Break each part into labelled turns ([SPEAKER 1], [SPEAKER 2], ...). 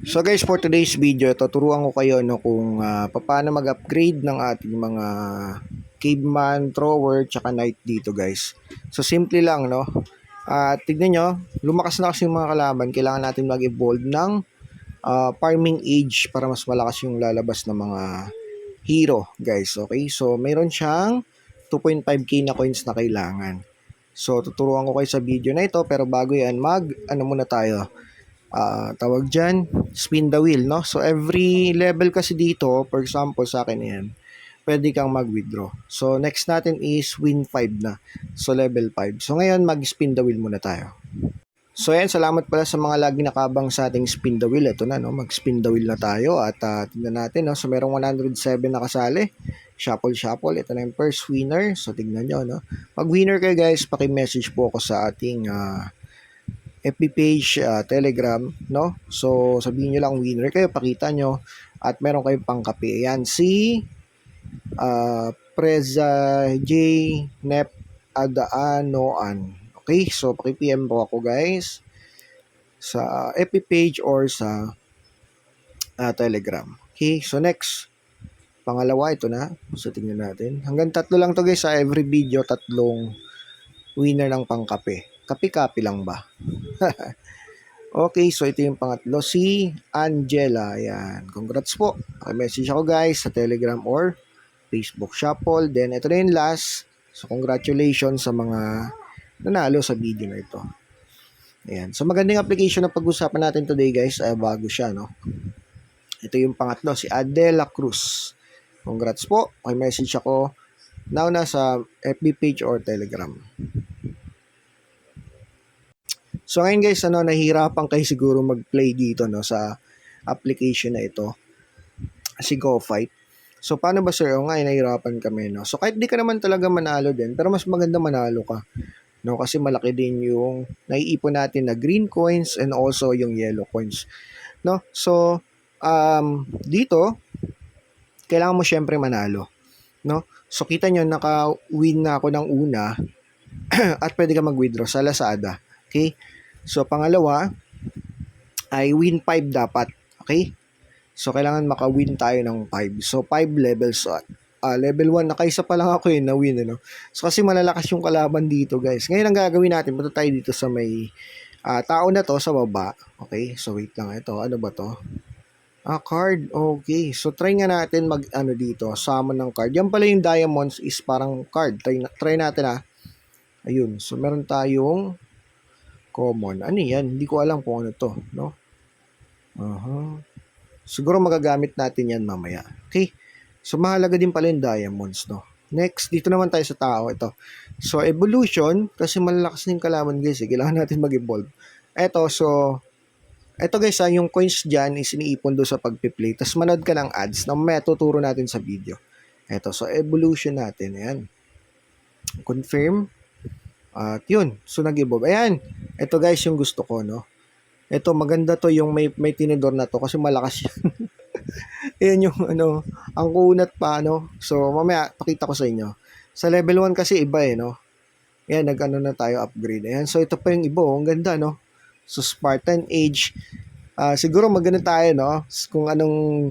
[SPEAKER 1] So guys, for today's video, tuturuan ko kayo kung paano mag-upgrade ng ating mga caveman, thrower, tsaka knight dito guys. So simple lang, no? Tignan nyo, lumakas na kasi yung mga kalaban. Kailangan natin mag-evolve ng farming age para mas malakas yung lalabas ng mga hero guys. Okay, so mayroon siyang 2.5k na coins na kailangan. So tuturuan ko kayo sa video na ito, pero bago yan, ano muna tayo, tawag dyan, spin the wheel, no? So, every level kasi dito, for example, sa akin yan, pwede kang mag-withdraw. So, next natin is win 5 na. So, level 5. So, ngayon, mag-spin the wheel muna tayo. So, ayan, salamat pala sa mga lagi nakabang sa ating spin the wheel. Ito na, no? Mag-spin the wheel na tayo at tignan natin, no? So, merong 107 na kasali. Shuffle. Ito na yung first winner. So, tignan nyo, no? Pag winner kayo, guys, paki-message po ako sa ating FB page, Telegram, no? So, sabihin nyo lang winner kayo, pakita nyo, at meron kayong pangkape. Ayan, si Preza J. Nep Adaanoan. Okay, so paki-PM po ako guys sa FB page or sa Telegram. Okay, so next, pangalawa, ito na. So, tingnan natin. Hanggang 3 lang to guys sa every video, 3 winner ng pangkape. Kape-kape lang ba? Okay, so ito yung pangatlo, si Angela. Ayan, congrats po. Message ako guys sa Telegram or Facebook Shuffle. Then ito na yung last. So congratulations sa mga nanalo sa video na ito. Ayan, so magandang application na pag-usapan natin today guys. Bago siya, no? Ito yung pangatlo, si Adela Cruz. Congrats po. Message ako now na sa FB page or Telegram. So ngayon guys, nahihirapan kayo siguro mag-play dito, no, sa application na ito, si GoFight. So paano ba sir? Ngayon nahihirapan kami, no. So kahit di ka naman talaga manalo din, pero mas maganda manalo ka, no, kasi malaki din yung naiipon natin na green coins and also yung yellow coins, no. So dito kailangan mo syempre manalo, no. So kita nyo, naka-win na ako ng una at pwede ka mag-withdraw sa Lazada. Okay? So, pangalawa, ay win 5 dapat. Okay? So, kailangan maka-win tayo ng 5. So, 5 levels. Level 1, nakaisa pa lang ako na win. Ano? So, kasi malalakas yung kalaban dito, guys. Ngayon, ang gagawin natin, punta tayo dito sa may tao na to sa baba. Okay? So, wait lang. Ito, ano ba to? Card. Okay. So, try nga natin dito, summon ng card. Yan pala yung diamonds is parang card. Try natin Ayun. So, meron tayong common. Ano yan? Hindi ko alam kung ano to, no? Siguro magagamit natin yan mamaya. Okay? So, mahalaga din pala yung diamonds, no? Next, dito naman tayo sa tao. Ito. So, evolution, kasi malalakas ng kalaban, guys. Kailangan natin mag-evolve. Ito guys, yung coins dyan is iniipon doon sa pagpiplay. Tapos manood ka ng ads na may tuturo natin sa video. Ito. So, evolution natin. Ayan. Confirm. At yun, so nag-evolve. Ayan, ito guys yung gusto ko, no? Ito, maganda to yung may tinidor na to kasi malakas yan. Ayan yung ang kunat pa, no? So, mamaya, pakita ko sa inyo. Sa level 1 kasi iba no? Ayan, na tayo upgrade. Ayan, so ito pa yung iba, ang ganda, no? So, Spartan Age. Siguro maganda tayo, no? Kung anong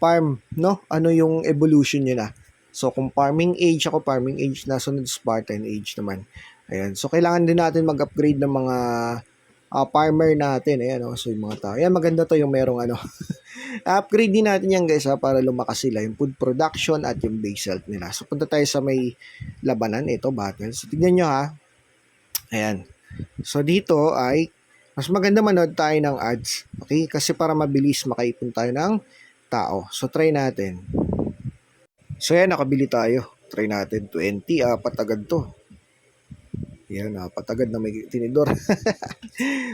[SPEAKER 1] farm, no? Ano yung evolution nyo na. So, kung farming age ako, farming age na, sunod Spartan age naman. Ayan. So, kailangan din natin mag-upgrade ng mga farmer natin. Ayan, so yung mga tao. Ayan, maganda to yung merong upgrade din natin yan guys para lumakas sila. Yung food production at yung base health nila. So, punta tayo sa may labanan. Ito, battle. So, tignan nyo Ayan. So, dito ay mas maganda manood tayo ng ads. Okay? Kasi para mabilis makaipon tayo ng tao. So, try natin. So yan, nakabili tayo. Try natin 20. Patagad to. Yan, patagad na may tinidor.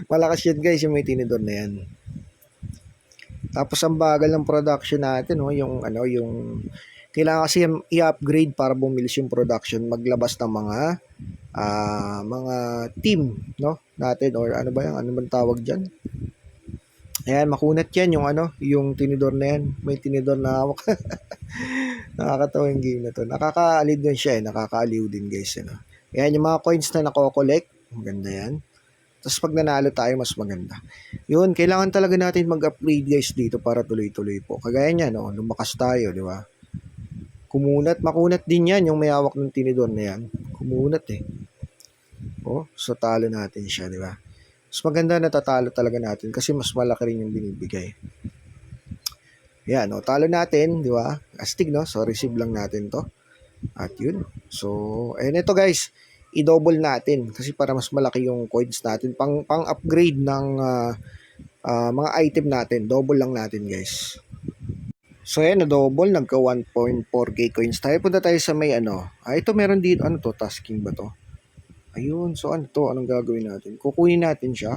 [SPEAKER 1] Malakas yan guys, yung may tinidor na yan. Tapos ang bagal ng production natin, yung kailangan kasi i-upgrade para bumilis yung production, maglabas ng mga team, no? Natin or ano ba yan? Ano man tawag diyan? Ayan, makunat yan yung tinidor na yan. May tinidor na hawak. Nakakatawa yung game na to. Nakakaaliw din siya nakakaaliw din guys. Ayan, yung mga coins na nako-collect. Maganda yan. Tapos pag nanalo tayo, mas maganda. Yun, kailangan talaga natin mag-upgrade guys dito para tuloy-tuloy po. Kagaya niya, no, lumakas tayo, di ba? Kumunat, makunat din yan, yung may hawak ng tinidor na yan. Kumunat eh. Oh, so talo natin siya, di ba? Mas maganda natatalo talaga natin kasi mas malaki rin yung binibigay. Yan, no, talo natin, di ba? Astig, no? So, receive lang natin to. At yun. So, ayun ito guys. I-double natin kasi para mas malaki yung coins natin. Pang-upgrade ng mga item natin. Double lang natin guys. So, ayan, na-double. Nagka 1.4k coins tayo. Punta tayo sa may ano. Ito meron dito. Ano to? Tasking ba to? Ayun. So, ano to? Anong gagawin natin? Kukunin natin siya.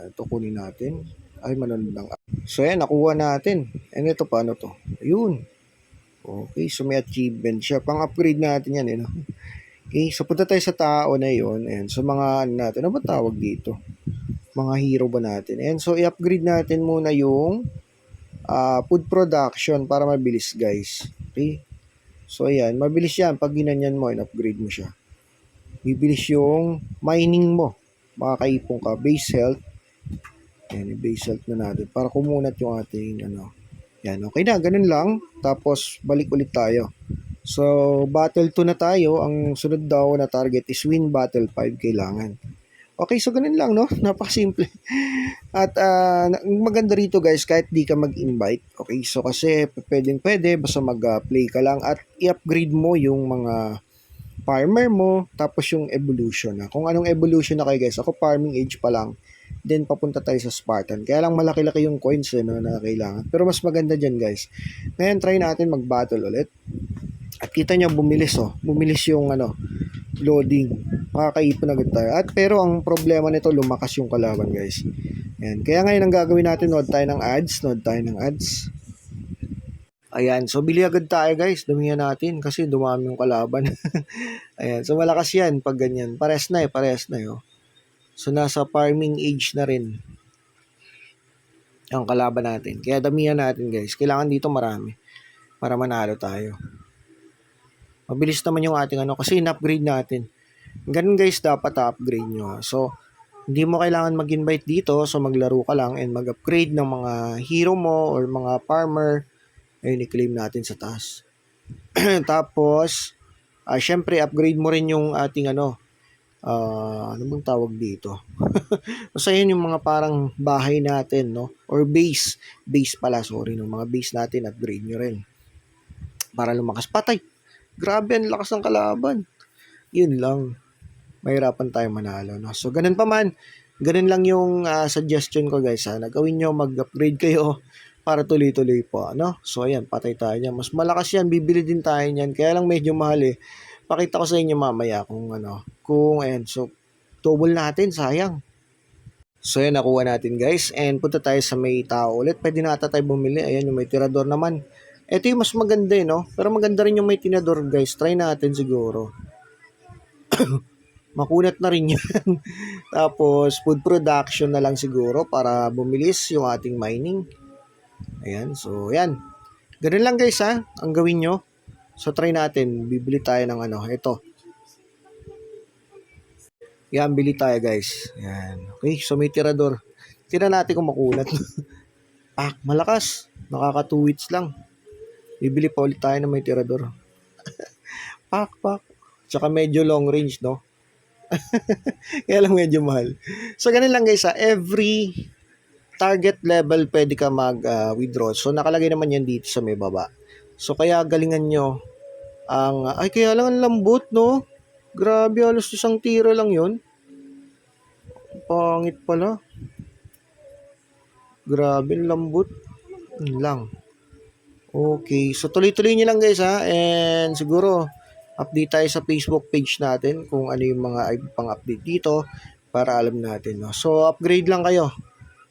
[SPEAKER 1] Ito kunin natin. Ay, manonood lang. So, ayan, nakuha natin. And ito, paano to? Ayun. Okay, so may achievement siya. Pang-upgrade natin yan, no? Okay, so punta tayo sa tao na yun. Ayan, so mga ano natin, ano ba tawag dito? Mga hero ba natin? Ayan, so i-upgrade natin muna yung food production para mabilis, guys. Okay? So, ayan, mabilis yan. Pag ginanyan mo, in-upgrade mo siya. Bibilis yung mining mo. Makakaipong ka. Base health. Ayan, base health na natin. Para kumunat yung ating, ano. Yan, okay na. Ganun lang. Tapos, balik ulit tayo. So, battle 2 na tayo. Ang sunod daw na target is win battle 5 kailangan. Okay, so ganun lang, no? Napakasimple. At maganda rito guys, kahit di ka mag-invite. Okay, so kasi pwede, basta mag-play ka lang at i-upgrade mo yung mga farmer mo, tapos yung evolution na. Kung anong evolution na kayo guys, ako farming age pa lang. Then papunta tayo sa Spartan. Kaya lang malaki-laki yung coins no, na kailangan. Pero mas maganda dyan guys. Ngayon try natin mag-battle ulit. At kita nyo bumilis oh. Bumilis yung ano, loading. Makakaipon agad tayo. At pero ang problema nito lumakas yung kalaban guys. Yan. Kaya ngayon ang gagawin natin, node tayo ng ads. Ayan, so bili agad tayo guys. Damihan natin kasi dumami yung kalaban. Ayan, so malakas yan pag ganyan. Parehas na oh. So nasa farming age na rin ang kalaban natin. Kaya damihan natin guys. Kailangan dito marami para manalo tayo. Mabilis naman yung ating ano kasi in-upgrade natin. Ganun guys, dapat upgrade nyo. So, hindi mo kailangan mag-invite dito. So, maglaro ka lang and mag-upgrade ng mga hero mo or mga farmer. Ayun, i-claim natin sa taas. Tapos, syempre, upgrade mo rin yung ating ano bang tawag dito? Basta yun yung mga parang bahay natin, no? Or base. Base pala, sorry. No? Mga base natin, upgrade nyo rin. Para lumakas. Patay! Grabe, ang lakas ng kalaban. Yun lang. Mahirapan tayo manalo, no? So, ganun pa man. Ganun lang yung suggestion ko, guys. Gawin nyo, mag-upgrade kayo para tuloy-tuloy po, no? So, ayan, patay tayo niyan. Mas malakas yan. Bibili din tayo niyan. Kaya lang medyo mahal eh. Pakita ko sa inyo mamaya kung ayan, so double natin, sayang. So ayan, nakuha natin guys, and punta tayo sa may tao ulit. Pwede na ata tayo bumili. Ayan, yung may tirador naman. Ito yung mas maganda no? Pero maganda rin yung may tirador guys. Try natin siguro. Makunat na rin yan. Tapos food production na lang siguro para bumilis yung ating mining. Ayan, so ayan. Ganun lang guys ang gawin nyo. So, try natin. Bibili tayo ng ito. Yan, bili tayo guys. Yan. Okay, so may tirador. Tira natin kung makunat. Malakas. Nakaka 2 hits lang. Bibili pa ulit tayo ng may tirador. Pak. Tsaka medyo long range, no? Kaya lang medyo mahal. So, ganun lang guys Every target level pwede ka mag-withdraw. So, nakalagay naman yan dito sa may baba. So, kaya galingan nyo kaya lang ang lambot, no? Grabe, halos isang tira lang yun. Pangit pala. Grabe, ang lambot. Yun lang. Okay, so tuloy-tuloy nyo lang guys and siguro update tayo sa Facebook page natin kung ano yung mga pang-update dito para alam natin, no? So, upgrade lang kayo.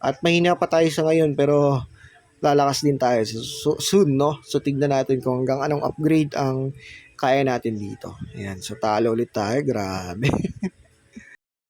[SPEAKER 1] At mahina pa tayo sa ngayon pero lalakas din tayo soon, no? So, tignan natin kung hanggang anong upgrade ang kaya natin dito. Ayan, so talo ulit tayo. Grabe.